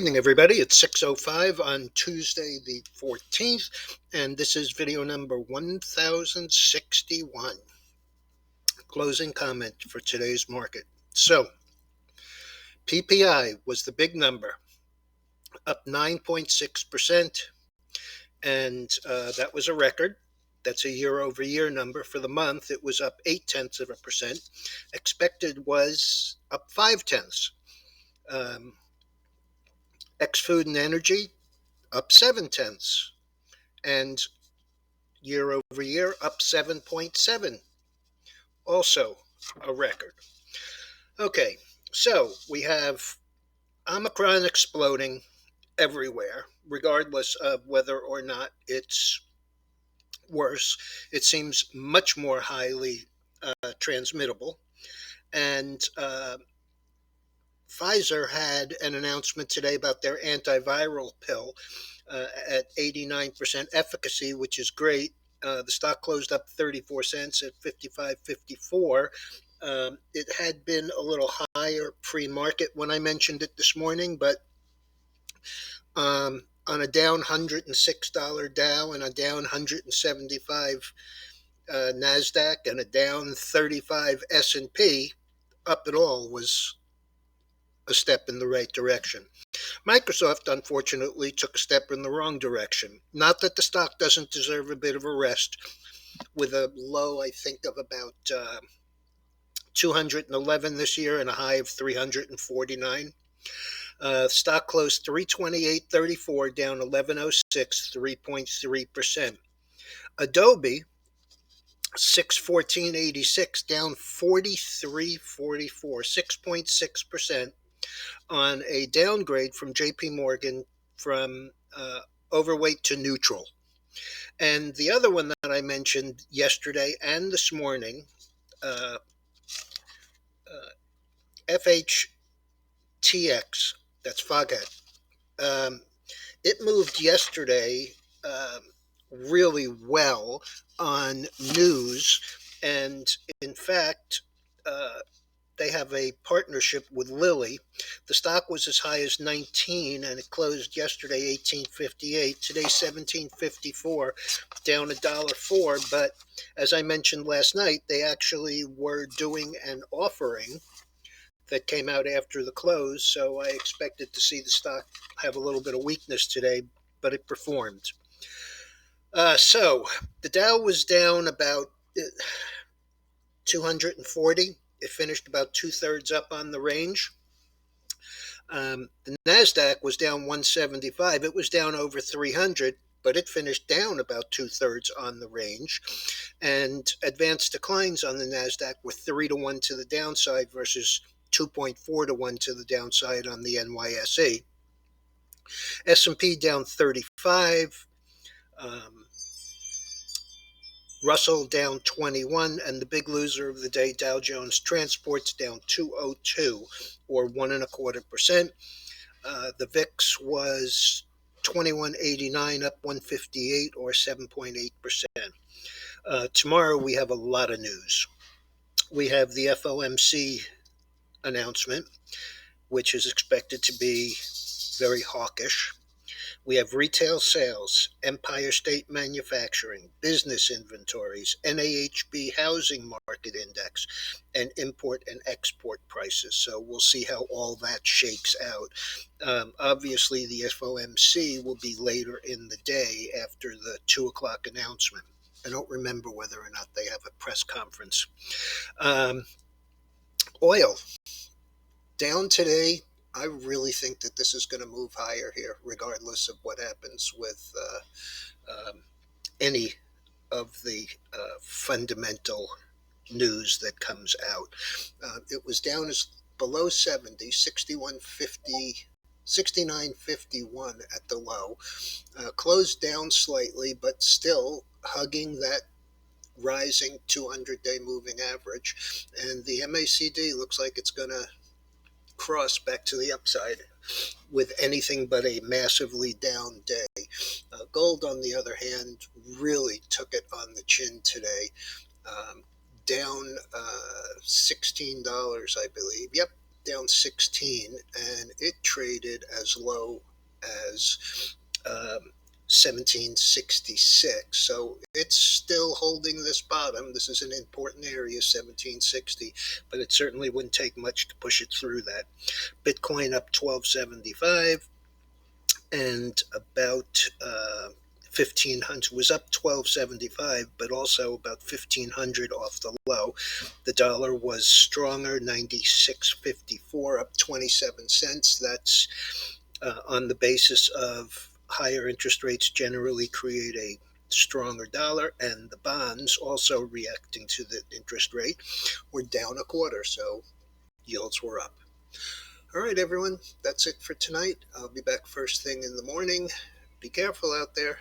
Good evening, everybody. It's 6:05 on Tuesday, the 14th, and this is video number 1061. Closing comment for today's market. So, PPI was the big number, up 9.6%, and that was a record. That's a year-over-year number. For the month, it was up 0.8%. Expected was up 0.5. Ex-food and energy up 0.7, and year over year up 7.7, also a record. Okay, so we have Omicron exploding everywhere, regardless of whether or not it's worse. It seems much more highly transmittable, and Pfizer had an announcement today about their antiviral pill at 89% efficacy, which is great. The stock closed up 34 cents at 55.54. It had been a little higher pre-market when I mentioned it this morning, but on a down $106 Dow and a down 175 NASDAQ and a down 35 S&P, up it all was a step in the right direction. Microsoft, unfortunately, took a step in the wrong direction. Not that the stock doesn't deserve a bit of a rest, with a low, I think, of about 211 this year and a high of 349. Stock closed 328.34, down 1106, 3.3%. Adobe, 614.86, down 43.44, 6.6%. on a downgrade from JP Morgan from overweight to neutral. And the other one that I mentioned yesterday and this morning, FHTX, that's Foghat, it moved yesterday really well on news, and in fact, they have a partnership with Lilly. The stock was as high as 19 and it closed yesterday 18.58. Today 17.54, down $1.04. But as I mentioned last night, they actually were doing an offering that came out after the close. So I expected to see the stock have a little bit of weakness today, but it performed. So the Dow was down about 240. It finished about 2/3 up on the range. The NASDAQ was down 175. It was down over 300, but it finished down about 2/3 on the range. And advanced declines on the NASDAQ were 3-1 to the downside versus 2.4-1 to the downside on the NYSE. S&P down 35. Russell down 21, and the big loser of the day, Dow Jones Transports, down 202, or 1.25%. The VIX was 2189, up 158, or 7.8%. Tomorrow we have a lot of news. We have the FOMC announcement, which is expected to be very hawkish. We have retail sales, Empire State Manufacturing, business inventories, NAHB housing market index, and import and export prices. So we'll see how all that shakes out. Obviously, the FOMC will be later in the day after the 2 o'clock announcement. I don't remember whether or not they have a press conference. Oil, down today. I really think that this is going to move higher here, regardless of what happens with any of the fundamental news that comes out. It was down as below 70, 61.50, 69.51 at the low. Closed down slightly, but still hugging that rising 200-day moving average. And the MACD looks like it's going to cross back to the upside with anything but a massively down day. Gold, on the other hand, really took it on the chin today, down $16, I believe. Yep, down 16, and it traded as low as 1766. So it's still holding this bottom. This is an important area, 1760, but it certainly wouldn't take much to push it through that. Bitcoin up 1275, and about 1500 was up 1275, but also about 1500 off the low. The dollar was stronger, 96.54, up 27 cents. That's on the basis of higher interest rates generally create a stronger dollar, and the bonds also reacting to the interest rate were down a quarter, so yields were up. All right, everyone, that's it for tonight. I'll be back first thing in the morning. Be careful out there.